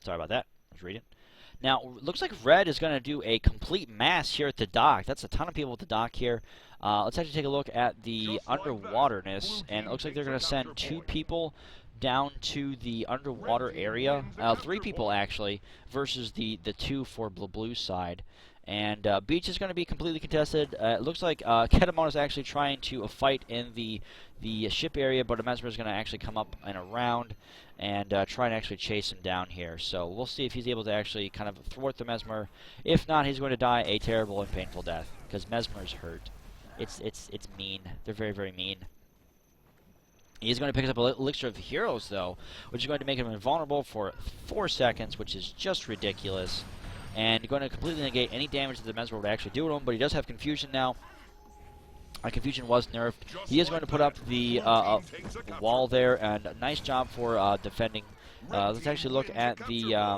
Sorry about that. I was reading. Now, looks like Red is going to do a complete mass here at the dock. That's a ton of people at the dock here. Let's actually take a look at the underwaterness, and it looks like they're going to send 2 people down to the underwater area. 3 people, actually, versus the 2 for the blue side. And beach is going to be completely contested. It looks like Ketamon is actually trying to fight in the ship area, but a Mesmer is going to actually come up and around and try and actually chase him down here. So we'll see if he's able to actually kind of thwart the Mesmer. If not, he's going to die a terrible and painful death, because Mesmer's hurt. It's mean. They're very, very mean. He's going to pick up a Elixir of Heroes, though, which is going to make him invulnerable for 4 seconds, which is just ridiculous. And going to completely negate any damage that the Mesmer would actually do to him, but he does have Confusion now. Confusion was nerfed. He is going to put up the wall there, and a nice job for defending. Let's actually look at the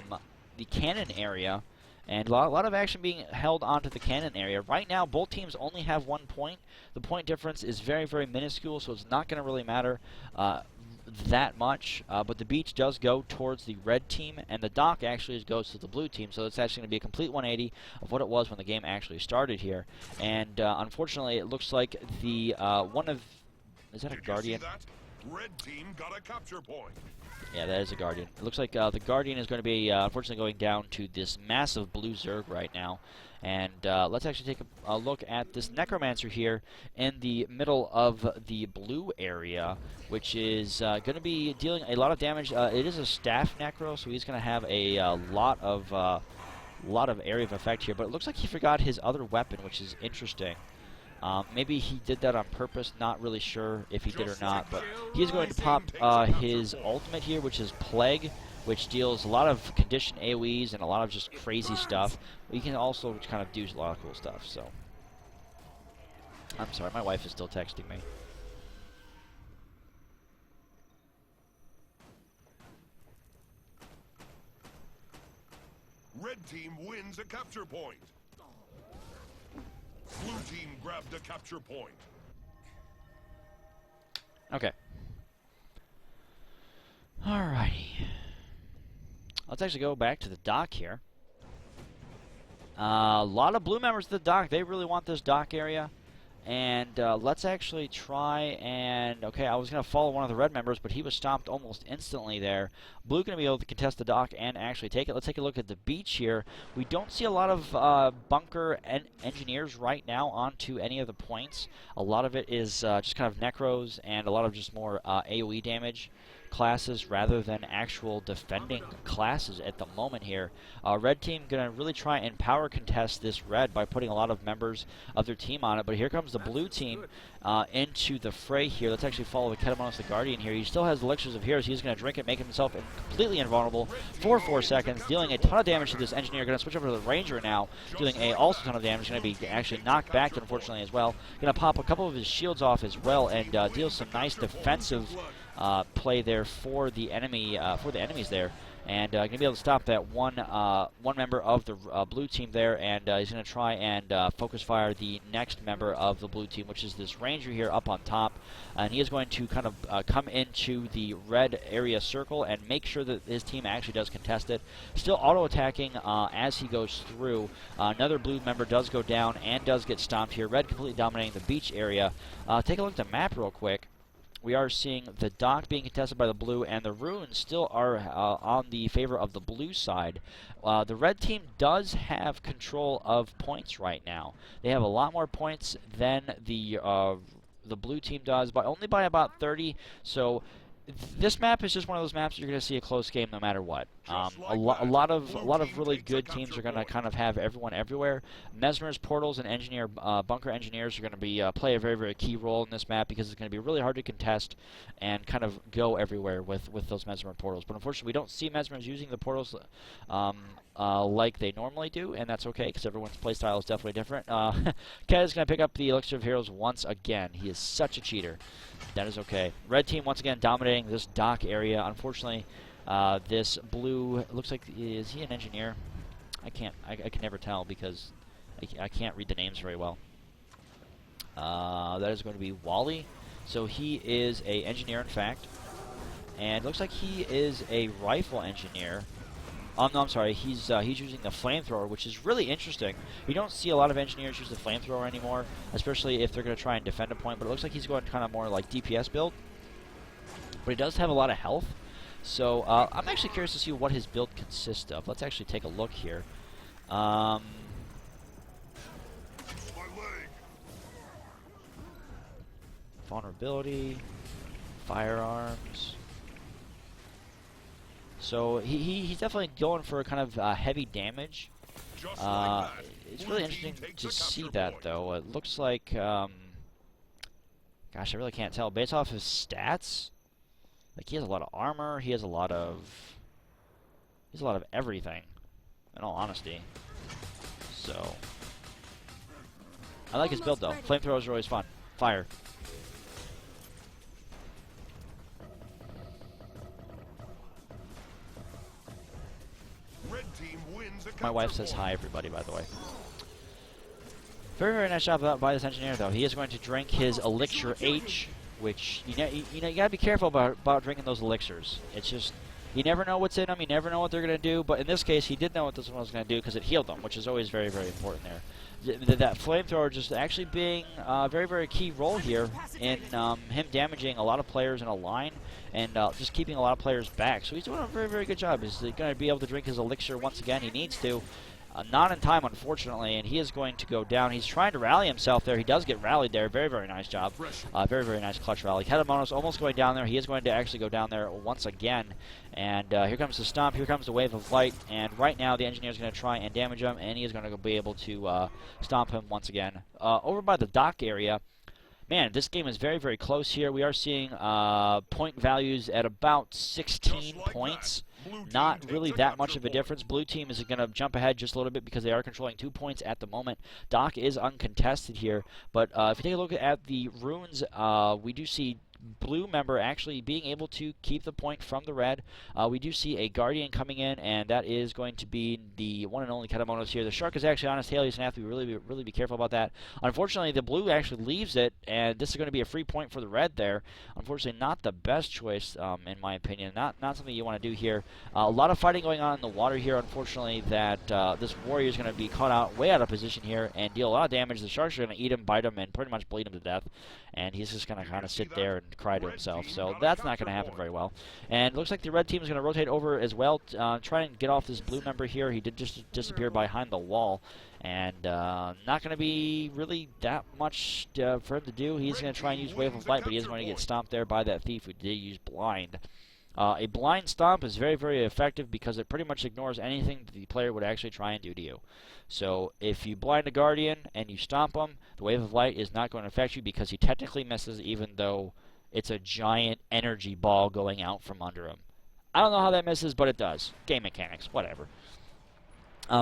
cannon area, and a lot of action being held onto the cannon area. Right now, both teams only have 1 point. The point difference is very, very minuscule, so it's not going to really matter that much, but the beach does go towards the red team, and the dock actually goes to the blue team, so it's actually going to be a complete 180 of what it was when the game actually started here. And unfortunately, it looks like the is that a Guardian? Red team got a capture point. Yeah, that is a Guardian. It looks like the Guardian is going to be unfortunately going down to this massive blue Zerg right now. And let's actually take a look at this Necromancer here in the middle of the blue area, which is going to be dealing a lot of damage. It is a staff Necro, so he's going to have a lot of area of effect here. But it looks like he forgot his other weapon, which is interesting. Maybe he did that on purpose, not really sure if he did or not. But he's going to pop his ultimate here, which is Plague, which deals a lot of condition AoEs and a lot of just crazy stuff. But you can also kind of do a lot of cool stuff, so. I'm sorry, my wife is still texting me. Red team wins a capture point. Blue team grabbed a capture point. Okay. Alrighty. Let's actually go back to the dock here. A lot of blue members of the dock. They really want this dock area. And let's actually try and... Okay, I was going to follow one of the red members, but he was stopped almost instantly there. Blue going to be able to contest the dock and actually take it. Let's take a look at the beach here. We don't see a lot of bunker engineers right now onto any of the points. A lot of it is just kind of necros and a lot of just more AoE damage classes rather than actual defending classes at the moment here. Red team going to really try and power contest this red by putting a lot of members of their team on it, but here comes the blue team into the fray here. Let's actually follow the Ketamon the Guardian here. He still has Elixirs of Heroes. He's going to drink it, make himself completely invulnerable for 4 seconds, dealing a ton of damage to this engineer. Going to switch over to the Ranger now, dealing also a ton of damage. Going to be actually knocked back, unfortunately, as well. Going to pop a couple of his shields off as well and deal some nice defensive play there for the enemy, for the enemies there, and going to be able to stop that one member of the blue team there, and he's going to try and focus fire the next member of the blue team, which is this Ranger here up on top, and he is going to kind of come into the red area circle and make sure that his team actually does contest it. Still auto-attacking as he goes through. Another blue member does go down and does get stomped here. Red completely dominating the beach area. Take a look at the map real quick. We are seeing the dock being contested by the blue, and the ruins still are on the favor of the blue side. The red team does have control of points right now. They have a lot more points than the blue team does, but only by about 30. So this map is just one of those maps you're going to see a close game no matter what. A lot of really good teams are going to kind of have everyone everywhere. Mesmers, Portals, and Engineer Bunker Engineers are going to be play a very, very key role in this map because it's going to be really hard to contest and kind of go everywhere with those Mesmer Portals. But unfortunately, we don't see Mesmers using the Portals like they normally do, and that's okay because everyone's playstyle is definitely different. Cat is going to pick up the Elixir of Heroes once again. He is such a cheater. That is okay. Red team once again dominating this dock area. Unfortunately, this blue looks like, is he an engineer? I can never tell because I can't read the names very well. That is going to be Wally. So he is a engineer in fact, and it looks like he is a rifle engineer. No, I'm sorry. He's using the flamethrower, which is really interesting. You don't see a lot of engineers use the flamethrower anymore, especially if they're going to try and defend a point. But it looks like he's going kind of more like DPS build. But he does have a lot of health. So I'm actually curious to see what his build consists of. Let's actually take a look here. My leg. Vulnerability, firearms. So he's definitely going for kind of heavy damage. Just like that. It's Blue really team interesting takes to a see capture that, point. though. It looks like, gosh, I really can't tell. Based off his stats, like he has a lot of armor. He has a lot of everything. In all honesty, so I like his build though. Flamethrowers are always fun. Fire. Red team wins a My wife capture says point. hi, everybody, by the way. Very, very nice job by this engineer, though. He is going to drink his Elixir H, which, you gotta be careful about drinking those elixirs. It's just, you never know what's in them, you never know what they're going to do, but in this case, he did know what this one was going to do because it healed them, which is always very, very important there. That flamethrower just actually being a very, very key role here in him damaging a lot of players in a line and just keeping a lot of players back. So he's doing a very, very good job. He's going to be able to drink his elixir once again. He needs to. Not in time, unfortunately, and he is going to go down. He's trying to rally himself there. He does get rallied there. Very, very nice job. Very, very nice clutch rally. Kedamonos almost going down there. He is going to actually go down there once again. And here comes the stomp. Here comes the wave of light. And right now, the engineer is going to try and damage him, and he is going to be able to stomp him once again. Over by the dock area, man, this game is very, very close here. We are seeing point values at about 16 points. Not really that much of a difference. Blue team is going to jump ahead just a little bit because they are controlling 2 points at the moment. Dock is uncontested here, but if you take a look at the runes, we do see blue member actually being able to keep the point from the red. We do see a Guardian coming in, and that is going to be the one and only Kedamonos here. The Shark is actually on his tail. He's going to have to really be careful about that. Unfortunately, the blue actually leaves it, and this is going to be a free point for the red there. Unfortunately, not the best choice, in my opinion. Not something you want to do here. A lot of fighting going on in the water here, unfortunately, that this warrior is going to be caught out way out of position here and deal a lot of damage. The Sharks are going to eat him, bite him, and pretty much bleed him to death. And he's just going to kind of sit there and cry to himself. So that's not going to happen very well. And it looks like the red team is going to rotate over as well, try and get off this blue member here. He did just disappear behind the wall. And not going to be really that much for him to do. He's going to try and use Wave of Light, but he is going to get stomped there by that thief who did use Blind. A blind stomp is very, very effective because it pretty much ignores anything that the player would actually try and do to you. So if you blind a Guardian and you stomp him, the Wave of Light is not going to affect you because he technically misses even though it's a giant energy ball going out from under him. I don't know how that misses, but it does. Game mechanics, whatever.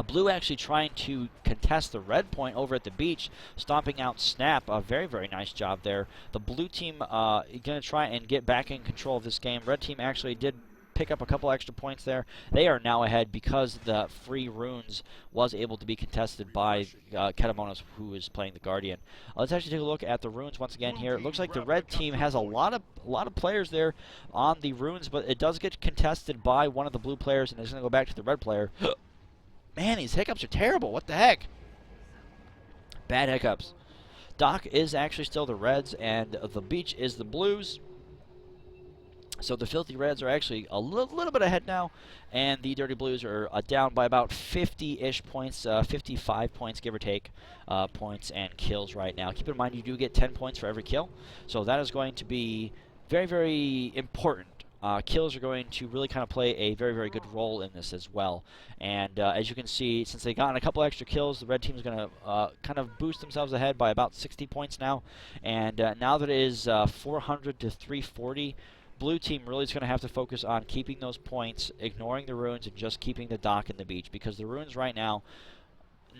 Blue actually trying to contest the red point over at the beach, stomping out Snap. A very, very nice job there. The blue team going to try and get back in control of this game. Red team actually did pick up a couple extra points there. They are now ahead because the free runes was able to be contested by Kedamonos, who is playing the Guardian. Let's actually take a look at the runes once again here. It looks like the red team has a lot of players there on the runes, but it does get contested by one of the blue players, and it's going to go back to the red player. Man, these hiccups are terrible. What the heck? Bad hiccups. Dock is actually still the Reds, and the beach is the Blues. So the Filthy Reds are actually a little bit ahead now, and the Dirty Blues are down by about 50-ish points, 55 points, give or take, points and kills right now. Keep in mind you do get 10 points for every kill, so that is going to be very, very important. Kills are going to really kind of play a very, very good role in this as well. And as you can see, since they got a couple extra kills, the red team is going to kind of boost themselves ahead by about 60 points now. And now that it is 400 to 340, blue team really is going to have to focus on keeping those points, ignoring the runes, and just keeping the dock and the beach. Because the runes right now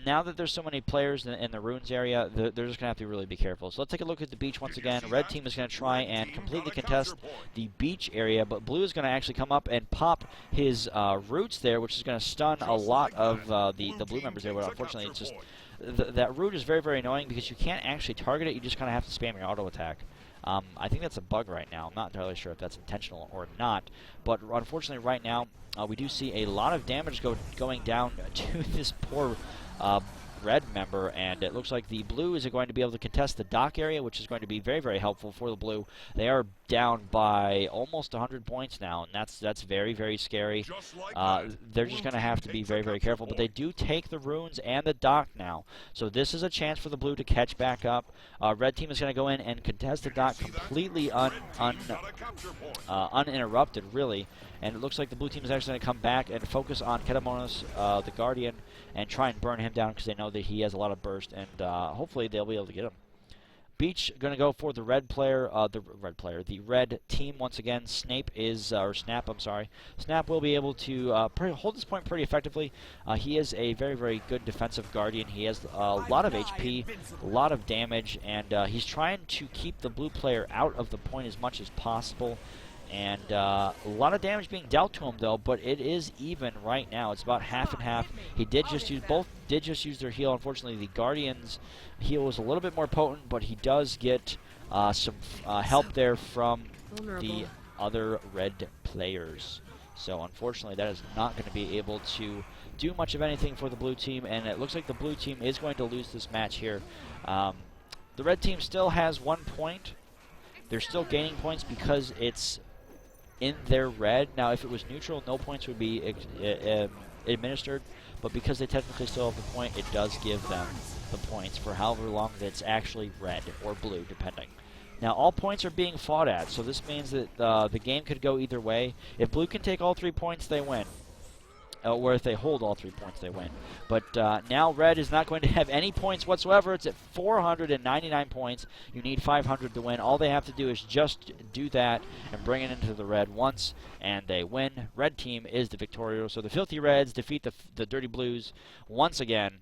that there's so many players in the runes area, they're just going to have to really be careful. So let's take a look at the beach once again. Red team is going to try and completely contest the beach area, but blue is going to actually come up and pop his roots there, which is going to stun a lot of the blue members there. But unfortunately, it's just that root is very, very annoying because you can't actually target it. You just kind of have to spam your auto attack. I think that's a bug right now. I'm not entirely sure if that's intentional or not, but unfortunately right now we do see a lot of damage going down to this poor red member, and it looks like the blue is going to be able to contest the dock area, which is going to be very, very helpful for the blue. They are down by almost 100 points now, and that's very, very scary. Just like that. They're just going to have to be very, very careful, but they do take the runes and the dock now, so this is a chance for the blue to catch back up. Red team is going to go in and contest the dock completely uninterrupted, really, and it looks like the blue team is actually going to come back and focus on Kedamonos, the Guardian, and try and burn him down because they know that he has a lot of burst, and hopefully they'll be able to get him. Beach going to go for the red player, the red team once again. Snap, I'm sorry. Snap will be able to hold this point pretty effectively. He is a very, very good defensive Guardian. He has a lot of HP, a lot of damage, and he's trying to keep the blue player out of the point as much as possible. And a lot of damage being dealt to him, though, but it is even right now. It's about half and half. Both did just use their heal. Unfortunately, the Guardian's heal was a little bit more potent, but he does get some help there from the other red players. So unfortunately, that is not going to be able to do much of anything for the blue team, and it looks like the blue team is going to lose this match here. The red team still has 1 point. They're still gaining points because it's in their red. Now, if it was neutral, no points would be administered, but because they technically still have the point, it does give them the points for however long that's actually red or blue, depending. Now, all points are being fought at, so this means that the game could go either way. If blue can take all 3 points, they win. Or if they hold all 3 points, they win. But now red is not going to have any points whatsoever. It's at 499 points. You need 500 to win. All they have to do is just do that and bring it into the red once, and they win. Red team is the victorious. So the Filthy Reds defeat the Dirty Blues once again.